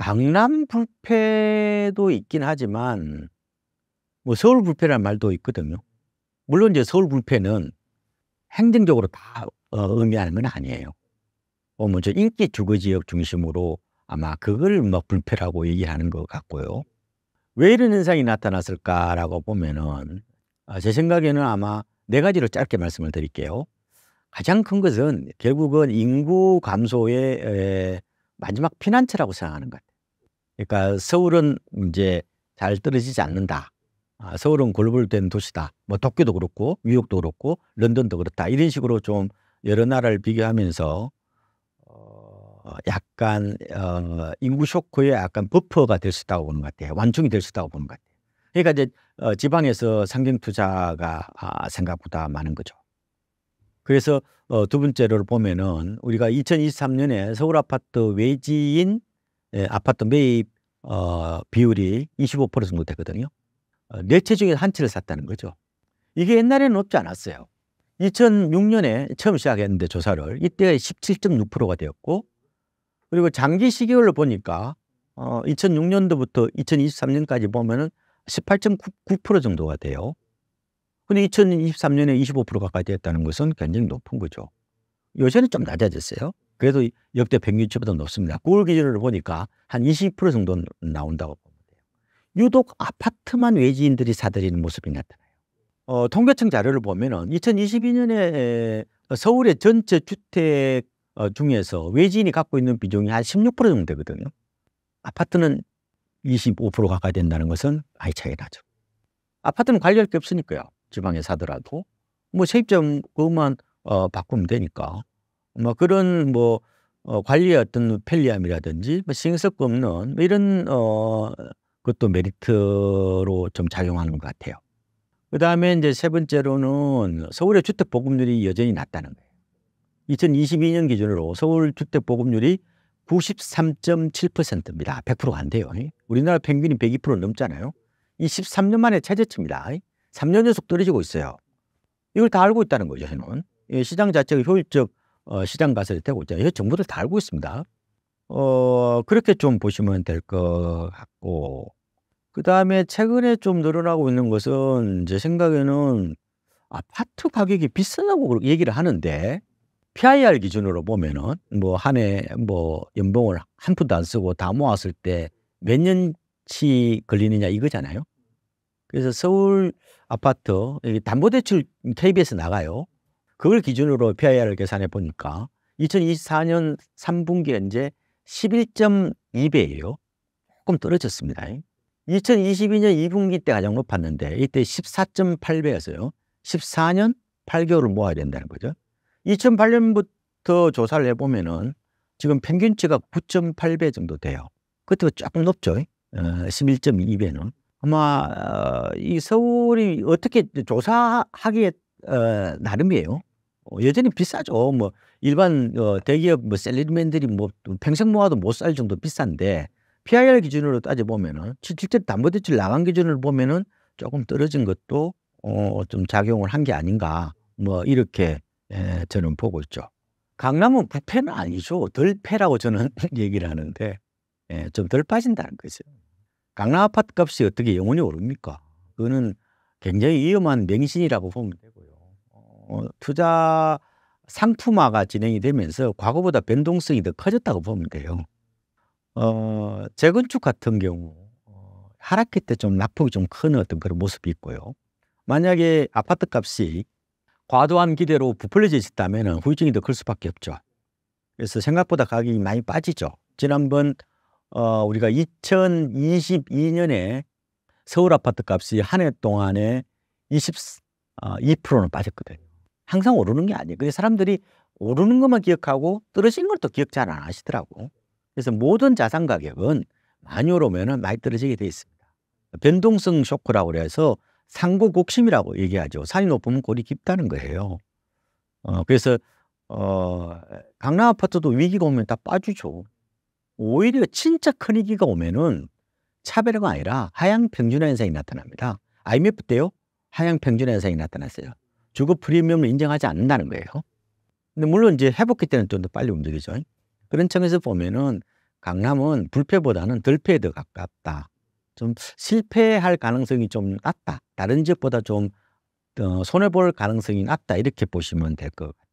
강남 불패도 있긴 하지만 뭐 서울 불패라는 말도 있거든요. 물론 이제 서울 불패는 행정적으로 다 의미하는 건 아니에요. 저 인기 주거 지역 중심으로 아마 그걸 뭐 불패라고 얘기하는 것 같고요. 왜 이런 현상이 나타났을까라고 보면은 제 생각에는 아마 네 가지로 짧게 말씀을 드릴게요. 가장 큰 것은 결국은 인구 감소의 마지막 피난처라고 생각하는 것 같아요. 그러니까 서울은 이제 잘 떨어지지 않는다. 서울은 글로벌된 도시다. 뭐 도쿄도 그렇고 뉴욕도 그렇고 런던도 그렇다. 이런 식으로 좀 여러 나라를 비교하면서 약간 인구 쇼크에 약간 버퍼가 될 수 있다고 보는 것 같아요. 완충이 될 수 있다고 보는 것 같아요. 그러니까 이제 지방에서 상경 투자가 생각보다 많은 거죠. 그래서 두 번째로 보면은 우리가 2023년에 서울 아파트 외지인 아파트 매입 비율이 25% 정도 되거든요. 네 채 중에 한 채를 샀다는 거죠. 이게 옛날에는 없지 않았어요. 2006년에 처음 시작했는데 조사를 이때 17.6%가 되었고, 그리고 장기 시기별로 보니까 2006년도부터 2023년까지 보면은 18.9% 정도가 돼요. 근데 2023년에 25% 가까이 됐다는 것은 굉장히 높은 거죠. 요새는 좀 낮아졌어요. 그래도 역대 평균치보다 높습니다. 9월 기준으로 보니까 한 20% 정도 나온다고 보면 돼요. 유독 아파트만 외지인들이 사들이는 모습이 나타나요. 통계청 자료를 보면은 2022년에 서울의 전체 주택 중에서 외지인이 갖고 있는 비중이 한 16% 정도 되거든요. 아파트는 25% 가까이 된다는 것은 많이 차이가 나죠. 아파트는 관리할 게 없으니까요. 지방에 사더라도 뭐 세입자만 그것만 바꾸면 되니까 뭐 그런 뭐 관리의 어떤 편리함이라든지 뭐 신경 쓸 거 없는 이런 것도 메리트로 좀 작용하는 것 같아요. 그다음에 이제 세 번째로는 서울의 주택 보급률이 여전히 낮다는 거예요. 2022년 기준으로 서울 주택 보급률이 93.7%입니다. 100%가 안 돼요. 우리나라 평균이 102% 넘잖아요. 이 13년 만에 최저치입니다. 3년 연속 떨어지고 있어요. 이걸 다 알고 있다는 거죠, 저는. 시장 자체가 효율적 시장 가설이 되고 있잖아요. 정부들 다 알고 있습니다. 그렇게 좀 보시면 될 것 같고, 그다음에 최근에 좀 늘어나고 있는 것은 제 생각에는 아파트 가격이 비싸다고 얘기를 하는데 PIR 기준으로 보면은 뭐 한 해 뭐 연봉을 한 푼도 안 쓰고 다 모았을 때 몇 년치 걸리느냐 이거잖아요. 그래서 서울 아파트 담보대출 KB에서 나가요. 그걸 기준으로 PIR을 계산해 보니까 2024년 3분기 현재 11.2배예요. 조금 떨어졌습니다. 2022년 2분기 때 가장 높았는데 이때 14.8배였어요. 14년 8개월을 모아야 된다는 거죠. 2008년부터 조사를 해보면은 지금 평균치가 9.8배 정도 돼요. 그때보다 조금 높죠. 11.2배는. 아마 이 서울이 어떻게 조사하기에 나름이에요. 여전히 비싸죠. 뭐 일반 대기업 뭐 셀러리맨들이 뭐 평생 모아도 못 살 정도 비싼데 PIR 기준으로 따져 보면은 실제 담보대출 나간 기준으로 보면은 조금 떨어진 것도 좀 작용을 한 게 아닌가 뭐 이렇게 저는 보고 있죠. 강남은 부패는 아니죠. 덜 패라고 저는 얘기를 하는데 좀 덜 빠진다는 거죠. 강남 아파트 값이 어떻게 영원히 오릅니까? 그거는 굉장히 위험한 맹신이라고 보면 되고요. 투자 상품화가 진행이 되면서 과거보다 변동성이 더 커졌다고 보면 돼요. 재건축 같은 경우 하락기 때 좀 낙폭이 좀 큰 어떤 그런 모습이 있고요. 만약에 아파트 값이 과도한 기대로 부풀려져 있었다면 후유증이 더 클 수밖에 없죠. 그래서 생각보다 가격이 많이 빠지죠. 지난번 우리가 2022년에 서울 아파트 값이 한 해 동안에 22%는 빠졌거든요. 항상 오르는 게 아니에요. 근데 사람들이 오르는 것만 기억하고 떨어진 걸 또 기억 잘 안 하시더라고. 그래서 모든 자산 가격은 많이 오르면 많이 떨어지게 돼 있습니다. 변동성 쇼크라고 그래서 상고 곡심이라고 얘기하죠. 산이 높으면 골이 깊다는 거예요. 그래서 강남 아파트도 위기가 오면 다 빠지죠. 오히려 진짜 큰 위기가 오면은 차별화가 아니라 하향 평준화 현상이 나타납니다. IMF 때요, 하향 평준화 현상이 나타났어요. 주거 프리미엄을 인정하지 않는다는 거예요. 근데 물론 이제 회복기 때는 좀 더 빨리 움직이죠. 그런 점에서 보면은 강남은 불패보다는 덜패에 더 가깝다. 좀 실패할 가능성이 좀 낮다. 다른 지역보다 좀 손해볼 가능성이 낮다. 이렇게 보시면 될 것 같아요.